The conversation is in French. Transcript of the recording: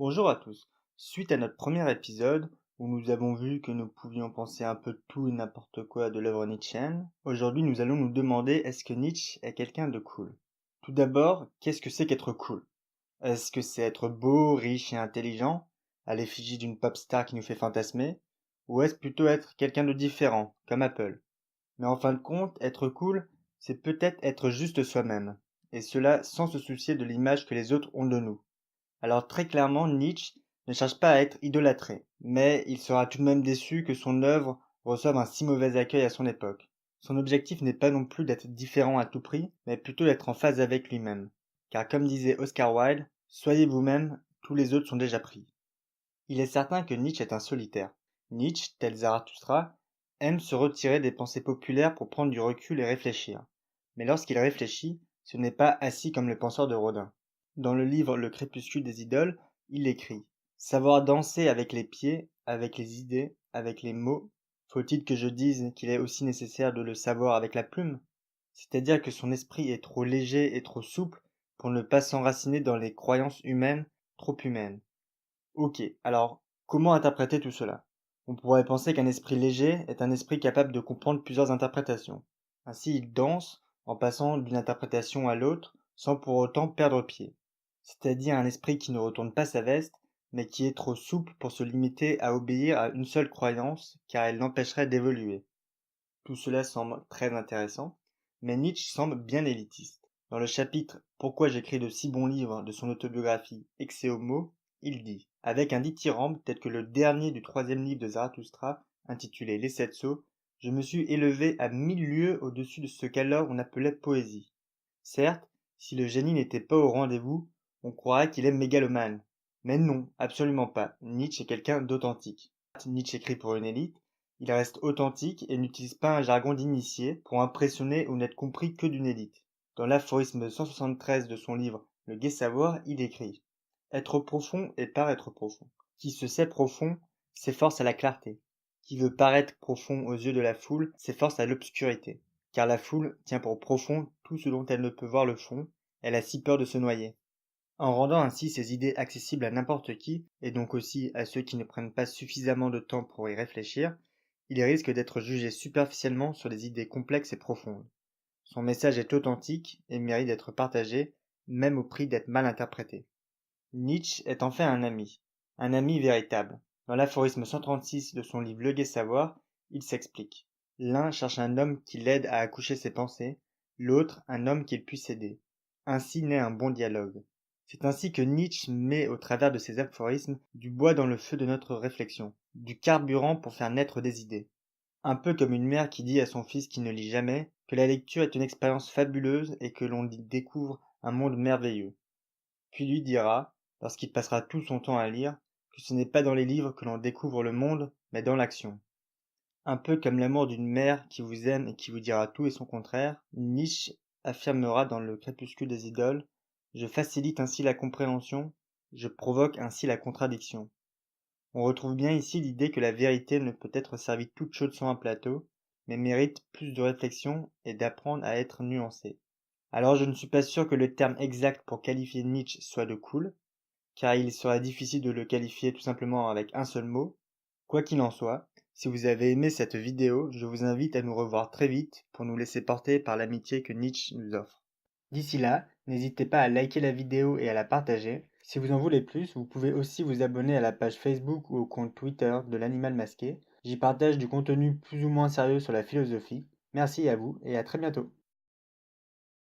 Bonjour à tous. Suite à notre premier épisode, où nous avons vu que nous pouvions penser un peu tout et n'importe quoi de l'œuvre nietzschéenne, aujourd'hui nous allons nous demander est-ce que Nietzsche est quelqu'un de cool? Tout d'abord, qu'est-ce que c'est qu'être cool? Est-ce que c'est être beau, riche et intelligent, à l'effigie d'une pop star qui nous fait fantasmer? Ou est-ce plutôt être quelqu'un de différent, comme Apple? Mais en fin de compte, être cool, c'est peut-être être juste soi-même, et cela sans se soucier de l'image que les autres ont de nous. Alors très clairement, Nietzsche ne cherche pas à être idolâtré, mais il sera tout de même déçu que son œuvre reçoive un si mauvais accueil à son époque. Son objectif n'est pas non plus d'être différent à tout prix, mais plutôt d'être en phase avec lui-même. Car comme disait Oscar Wilde, soyez vous-même, tous les autres sont déjà pris. Il est certain que Nietzsche est un solitaire. Nietzsche, tel Zarathustra, aime se retirer des pensées populaires pour prendre du recul et réfléchir. Mais lorsqu'il réfléchit, ce n'est pas assis comme le penseur de Rodin. Dans le livre Le crépuscule des idoles, il écrit savoir danser avec les pieds, avec les idées, avec les mots. Faut-il que je dise qu'il est aussi nécessaire de le savoir avec la plume? C'est-à-dire que son esprit est trop léger et trop souple pour ne pas s'enraciner dans les croyances humaines, trop humaines. Ok, alors comment interpréter tout cela? On pourrait penser qu'un esprit léger est un esprit capable de comprendre plusieurs interprétations. Ainsi, il danse en passant d'une interprétation à l'autre sans pour autant perdre pied. C'est-à-dire un esprit qui ne retourne pas sa veste, mais qui est trop souple pour se limiter à obéir à une seule croyance, car elle l'empêcherait d'évoluer. Tout cela semble très intéressant, mais Nietzsche semble bien élitiste. Dans le chapitre Pourquoi j'écris de si bons livres de son autobiographie Excès Homo, il dit avec un dithyrambe tel que le dernier du troisième livre de Zarathustra, intitulé Les Sept Sceaux, je me suis élevé à 1000 lieues au-dessus de ce qu'alors on appelait poésie. Certes, si le génie n'était pas au rendez-vous, on croirait qu'il est mégalomane. Mais non, absolument pas. Nietzsche est quelqu'un d'authentique. Nietzsche écrit pour une élite, il reste authentique et n'utilise pas un jargon d'initié pour impressionner ou n'être compris que d'une élite. Dans l'aphorisme 173 de son livre Le Gai Savoir, il écrit être profond et paraître profond. Qui se sait profond s'efforce à la clarté. Qui veut paraître profond aux yeux de la foule s'efforce à l'obscurité. Car la foule tient pour profond tout ce dont elle ne peut voir le fond, elle a si peur de se noyer. En rendant ainsi ses idées accessibles à n'importe qui, et donc aussi à ceux qui ne prennent pas suffisamment de temps pour y réfléchir, il risque d'être jugé superficiellement sur des idées complexes et profondes. Son message est authentique et mérite d'être partagé, même au prix d'être mal interprété. Nietzsche est en fait un ami véritable. Dans l'aphorisme 136 de son livre Le Gai Savoir, il s'explique. L'un cherche un homme qui l'aide à accoucher ses pensées, l'autre un homme qu'il puisse aider. Ainsi naît un bon dialogue. C'est ainsi que Nietzsche met au travers de ses aphorismes du bois dans le feu de notre réflexion, du carburant pour faire naître des idées. Un peu comme une mère qui dit à son fils qui ne lit jamais que la lecture est une expérience fabuleuse et que l'on y découvre un monde merveilleux. Puis lui dira, lorsqu'il passera tout son temps à lire, que ce n'est pas dans les livres que l'on découvre le monde, mais dans l'action. Un peu comme l'amour d'une mère qui vous aime et qui vous dira tout et son contraire, Nietzsche affirmera dans le crépuscule des idoles, je facilite ainsi la compréhension, je provoque ainsi la contradiction. On retrouve bien ici l'idée que la vérité ne peut être servie toute chaude sur un plateau, mais mérite plus de réflexion et d'apprendre à être nuancée. Alors je ne suis pas sûr que le terme exact pour qualifier Nietzsche soit de cool, car il serait difficile de le qualifier tout simplement avec un seul mot. Quoi qu'il en soit, si vous avez aimé cette vidéo, je vous invite à nous revoir très vite pour nous laisser porter par l'amitié que Nietzsche nous offre. D'ici là, n'hésitez pas à liker la vidéo et à la partager. Si vous en voulez plus, vous pouvez aussi vous abonner à la page Facebook ou au compte Twitter de l'Animal Masqué. J'y partage du contenu plus ou moins sérieux sur la philosophie. Merci à vous et à très bientôt.